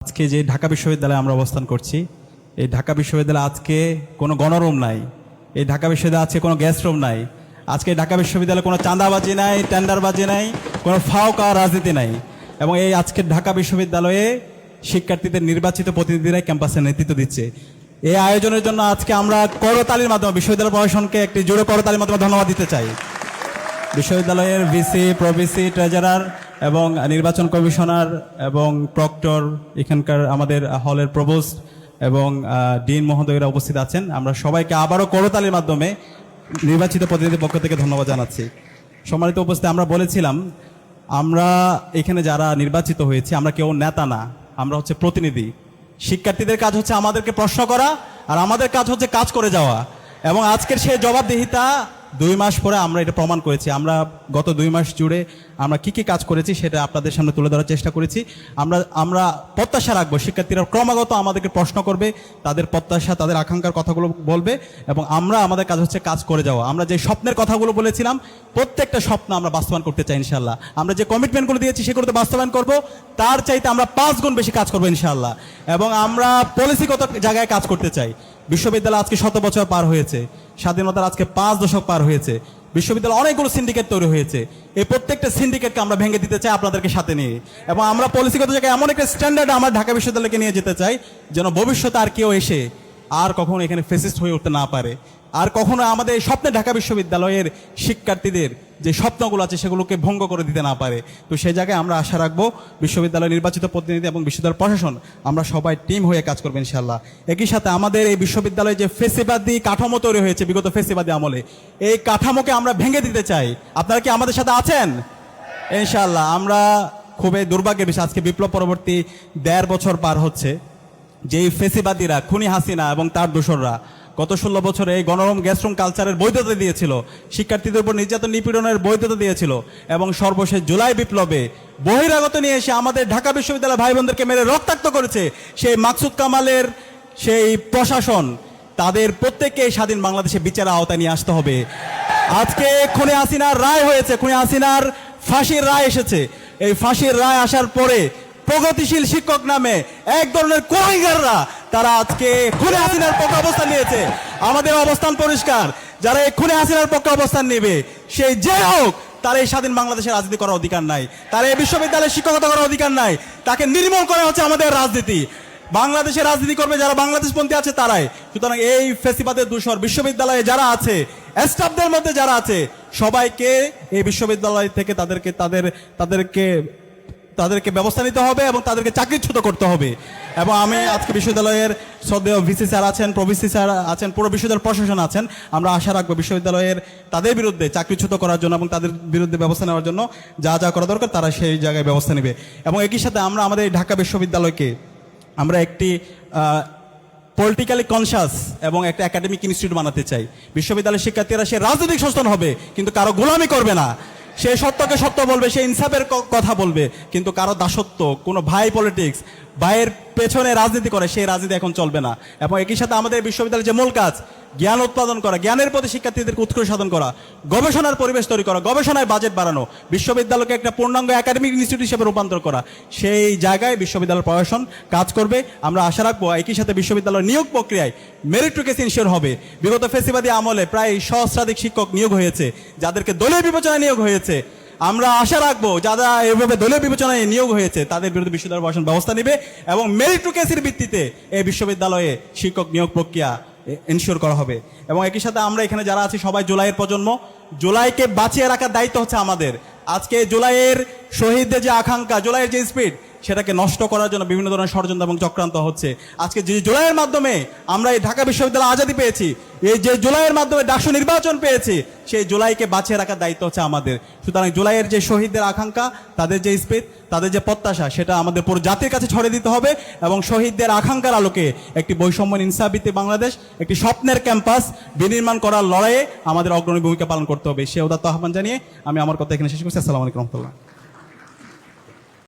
আজকে যে ঢাকা বিশ্ববিদ্যালয়ে আমরা অবস্থান করছি, এই ঢাকা বিশ্ববিদ্যালয়ে আজকে কোনো গণরুম নাই, এই ঢাকা বিশ্ববিদ্যালয়ে আজকে কোনো গ্যাস রুম নাই, আজকে ঢাকা বিশ্ববিদ্যালয়ে কোনো চাঁদাবাজি নাই, টেন্ডারবাজি নাই, কোনো ফাওকা রাজনীতি নাই। এবং এই আজকের ঢাকা বিশ্ববিদ্যালয়ে শিক্ষার্থীদের নির্বাচিত প্রতিনিধিরাই ক্যাম্পাসে নেতৃত্ব দিচ্ছে। এই আয়োজনের জন্য আজকে আমরা করতালির মাধ্যমে বিশ্ববিদ্যালয় প্রশাসনকে একটি জোরে করতালির মাধ্যমে ধন্যবাদ দিতে চাই। বিশ্ববিদ্যালয়ের ভিসি, প্রভিসি, ট্রেজারার এবং নির্বাচন কমিশনার এবং প্রক্টর, এখানকার আমাদের হলের প্রভোস্ট এবং ডিন মহোদয়রা উপস্থিত আছেন। আমরা সবাইকে আবারও করতালির মাধ্যমে নির্বাচিত প্রতিনিধির পক্ষ থেকে ধন্যবাদ জানাচ্ছি। সম্মানিত উপস্থিতি, আমরা বলেছিলাম আমরা এখানে যারা নির্বাচিত হয়েছি আমরা কেউ নেতা না, আমরা হচ্ছে প্রতিনিধি। শিক্ষার্থীদের কাজ হচ্ছে আমাদেরকে প্রশ্ন করা, আর আমাদের কাজ হচ্ছে কাজ করে যাওয়া। এবং আজকের সেই জবাবদিহিতা 2 মাস পরে আমরা এটা প্রমাণ করেছি। আমরা গত 2 মাস জুড়ে আমরা কি কাজ করেছি সেটা আপনাদের সামনে তুলে ধরার চেষ্টা করেছি। আমরা প্রত্যাশা রাখবো শিক্ষার্থীরা ক্রমাগত আমাদেরকে প্রশ্ন করবে, তাদের প্রত্যাশা, তাদের আকাঙ্ক্ষার কথাগুলো বলবে, এবং আমরা আমাদের কাজ হচ্ছে কাজ করে যাওয়া। আমরা যে স্বপ্নের কথাগুলো বলেছিলাম প্রত্যেকটা স্বপ্ন আমরা বাস্তবায়ন করতে চাই ইনশাআল্লাহ। আমরা যে কমিটমেন্টগুলো দিয়েছি সেগুলো তো বাস্তবায়ন করব, তার চাইতে আমরা 5 গুণ বেশি কাজ করবো ইনশাআল্লাহ। এবং আমরা পলিসিগত জায়গায় কাজ করতে চাই। বিশ্ববিদ্যালয় আজকে 100 বছর পার হয়েছে, স্বাধীনতার আজকে 5 দশক পার হয়েছে। বিশ্ববিদ্যালয়ে অনেকগুলো সিন্ডিকেট তৈরি হয়েছে, এই প্রত্যেকটা সিন্ডিকেটকে আমরা ভেঙে দিতে চাই আপনাদেরকে সাথে নিয়ে। এবং আমরা পলিসিগত জায়গায় এমন একটা স্ট্যান্ডার্ড আমরা ঢাকা বিশ্ববিদ্যালয়কে নিয়ে যেতে চাই যেন ভবিষ্যতে আর কেউ এসে আর কখনো এখানে ফেসিস্ট হয়ে উঠতে না পারে, আর কখনো আমাদের এই স্বপ্নে ঢাকা বিশ্ববিদ্যালয়ের শিক্ষার্থীদের যে স্বপ্নগুলো আছে সেগুলোকে ভঙ্গ করে দিতে না পারে। তো সেই জায়গায় আমরা আশা রাখবো বিশ্ববিদ্যালয়ের নির্বাচিত প্রতিনিধি এবং বিশ্ববিদ্যালয় প্রশাসন আমরা সবাই টিম হয়ে কাজ করবো ইনশাআল্লাহ। একই সাথে আমাদের এই বিশ্ববিদ্যালয়ে যে ফেসিবাদী কাঠামো তৈরি হয়েছে বিগত ফেসিবাদী আমলে, এই কাঠামোকে আমরা ভেঙে দিতে চাই। আপনারা কি আমাদের সাথে আছেন? ইনশাআল্লাহ। আমরা খুবই দুর্ভাগ্যের বিষয়, আজকে বিপ্লব পরবর্তী 1.5 বছর পার হচ্ছে, যেই ফেসিবাদীরা, খুনি হাসিনা এবং তার দোসররা গত 16 বছরে এই গণরুম গ্যাসরুম কালচারের বৈধতা দিয়েছিল, শিক্ষার্থীদের উপর নির্যাতন নিপীড়নের বৈধতা দিয়েছিল, এবং সর্বশেষ জুলাই বিপ্লবে বহিরাগত নিয়ে এসে আমাদের ঢাকা বিশ্ববিদ্যালয় ভাই বোনদেরকে মেরে রক্তাক্ত করেছে সেই মাকসুদ কামালের সেই প্রশাসন, তাদের প্রত্যেককে স্বাধীন বাংলাদেশে বিচারের আওতায় নিয়ে আসতে হবে। আজকে খুনি হাসিনার রায় হয়েছে, খুনি হাসিনার ফাঁসির রায় এসেছে। এই ফাঁসির রায় আসার পরে প্রগতিশীল শিক্ষক নামে এক ধরনের কোয়াইগাররা তারা আজকে খুনি হাসিনার পক্ষে অবস্থান নিয়েছে। আমাদের অবস্থান পরিষ্কার, যারা এই খুনি হাসিনার পক্ষে অবস্থান নেবে সেই যে হোক, তার এই স্বাধীন বাংলাদেশের রাজনীতি করার অধিকার নাই, তার এই বিশ্ববিদ্যালয়ে শিক্ষকতা করার অধিকার নাই। তাকে নির্মূল করা হচ্ছে আমাদের রাজনীতি। বাংলাদেশের রাজনীতি করবে যারা বাংলাদেশপন্থী আছে তারাই। সুতরাং এই ফেসিবাদের দূষর বিশ্ববিদ্যালয়ে যারা আছে, স্টাফদের মধ্যে যারা আছে, সবাইকে এই বিশ্ববিদ্যালয় থেকে তাদেরকে ব্যবস্থা নিতে হবে এবং তাদেরকে চাকরিচ্যুত করতে হবে। এবং আমি আজকে বিশ্ববিদ্যালয়ের শ্রদ্ধেয় ভিসি স্যার আছেন, প্রভিসি স্যার আছেন, পুরো বিশ্ববিদ্যালয় প্রশাসন আছেন, আমরা আশা রাখবো বিশ্ববিদ্যালয়ের তাদের বিরুদ্ধে চাকরিচ্যুত করার জন্য এবং তাদের বিরুদ্ধে ব্যবস্থা নেওয়ার জন্য যা যা করা দরকার তারা সেই জায়গায় ব্যবস্থা নেবে। এবং একই সাথে আমরা আমাদের ঢাকা বিশ্ববিদ্যালয়কে আমরা একটি পলিটিক্যালি কনসাস এবং একটা একাডেমিক ইনস্টিটিউট বানাতে চাই। বিশ্ববিদ্যালয়ের শিক্ষার্থীরা সে রাজনৈতিক সচেতন হবে, কিন্তু কারো গোলামি করবে না। সে সত্যকে সত্য বলবে, সে ইনসাফের কথা বলবে, কিন্তু কারো দাসত্ব, কোনো ভাই পলিটিক্স, ভাইয়ের পেছনে রাজনীতি করে সেই রাজনীতি এখন চলবে না। এবং একই সাথে আমাদের বিশ্ববিদ্যালয়ের যে মূল কাজ, জ্ঞান উৎপাদন করা, জ্ঞানের প্রতি শিক্ষার্থীদেরকে উৎকর্ষ সাধন করা, গবেষণার পরিবেশ তৈরি করা, গবেষণায় বাজেট বাড়ানো, বিশ্ববিদ্যালয়কে একটা পূর্ণাঙ্গ একাডেমিক ইনস্টিটিউট হিসেবে রূপান্তর করা, সেই জায়গায় বিশ্ববিদ্যালয় প্রশাসন কাজ করবে। আমরা আশা রাখবো একই সাথে বিশ্ববিদ্যালয় নিয়োগ প্রক্রিয়ায় মেরিটোরিয়াস ইনশিওর হবে। বিগত ফেসিবাদী আমলে প্রায় সহস্রাধিক শিক্ষক নিয়োগ হয়েছে, যাদেরকে দলীয় বিবেচনায় নিয়োগ হয়েছে। আমরা আশা রাখবো যারা এভাবে দলীয় বিবেচনায় নিয়োগ হয়েছে তাদের বিরুদ্ধে বিশ্ববিদ্যালয় প্রশাসন ব্যবস্থা নেবে এবং মেরিটোরিয়াসের ভিত্তিতে এই বিশ্ববিদ্যালয়ে শিক্ষক নিয়োগ প্রক্রিয়া এনশিওর করা হবে। এবং একই সাথে আমরা এখানে যারা আছি সবাই জুলাইয়ের প্রজন্ম, জুলাইকে বাঁচিয়ে রাখার দায়িত্ব হচ্ছে আমাদের। আজকে জুলাইয়ের শহীদদের যে আকাঙ্ক্ষা, জুলাইয়ের যে স্পিড, সেটাকে নষ্ট করার জন্য বিভিন্ন ধরনের ষড়যন্ত্র এবং চক্রান্ত হচ্ছে। আজকে যে জুলাইয়ের মাধ্যমে আমরা এই ঢাকা বিশ্ববিদ্যালয় আজাদি পেয়েছি, এই যে জুলাইয়ের মাধ্যমে ডাকসু নির্বাচন পেয়েছি, সেই জুলাইকে বাঁচিয়ে রাখার দায়িত্ব হচ্ছে আমাদের। সুতরাং জুলাইয়ের যে শহীদদের আকাঙ্ক্ষা, তাদের যে স্পিড, তাদের যে প্রত্যাশা, সেটা আমাদের পুরো জাতির কাছে ছড়িয়ে দিতে হবে। এবং শহীদদের আকাঙ্ক্ষার আলোকে একটি বৈষম্য ইনসাফভিত্তিক বাংলাদেশ, একটি স্বপ্নের ক্যাম্পাস বিনির্মাণ করার লড়াইয়ে আমাদের অগ্রণী ভূমিকা পালন করতে হবে। সে উদাত্ত আহ্বান জানিয়ে আমি আমার কথা এখানে শেষ করছি। আসসালামু আলাইকুম রহমতুল্লাহ।